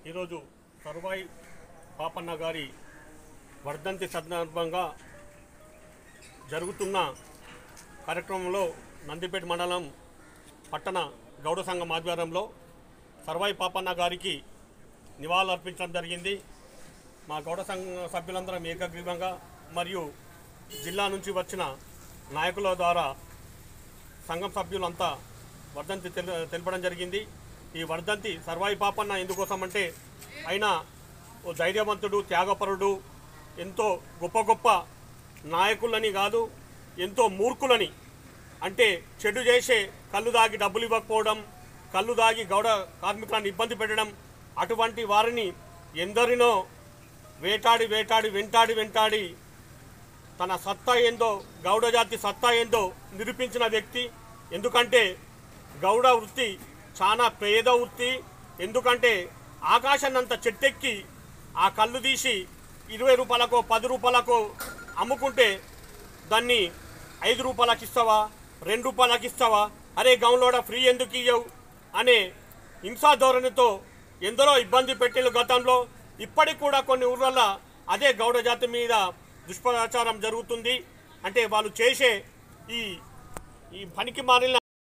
ఈరోజు సర్వాయి పాపన్న గారి వర్ధంతి సందర్భంగా జరుగుతున్న కార్యక్రమంలో నందిపేట మండలం పట్టణ గౌడ సంఘం ఆధ్వర్యంలో సర్వాయి పాపన్న గారికి నివాళులు అర్పించడం జరిగింది. మా గౌడ సంఘ సభ్యులందరం ఏకగ్రీవంగా మరియు జిల్లా నుంచి వచ్చిన నాయకుల ద్వారా సంఘం సభ్యులంతా వర్ధంతి తెలపడం జరిగింది. ఈ వర్ధంతి సర్వాయి పాపన్న ఎందుకోసమంటే ఆయన ఓ ధైర్యవంతుడు, త్యాగపరుడు, ఎంతో గొప్ప గొప్ప నాయకులని కాదు, ఎంతో మూర్ఖులని, అంటే చెడు చేసే కళ్ళు దాగి డబ్బులు ఇవ్వకపోవడం, కళ్ళు దాగి గౌడ కార్మికులను ఇబ్బంది పెట్టడం, అటువంటి వారిని ఎందరినో వేటాడి వేటాడి వెంటాడి వెంటాడి తన సత్తా ఏందో, గౌడ జాతి సత్తా ఏందో నిరూపించిన వ్యక్తి. ఎందుకంటే గౌడ వృత్తి చాలా పేద వృత్తి. ఎందుకంటే ఆకాశాన్నంత చెట్టెక్కి ఆ కళ్ళు తీసి 20 రూపాయలకో 10 రూపాయలకో అమ్ముకుంటే దాన్ని 5 రూపాయలకి ఇస్తావా, 2 రూపాయలకి ఇస్తావా, అరే గౌన్లోడ ఫ్రీ ఎందుకు ఇయ్యవు అనే హింసా ధోరణితో ఎందరో ఇబ్బంది పెట్టిన గతంలో. ఇప్పటికి కూడా కొన్ని ఊర్లలో అదే గౌడ జాతి మీద దుష్ప్రచారం జరుగుతుంది. అంటే వాళ్ళు చేసే ఈ పనికి మారిన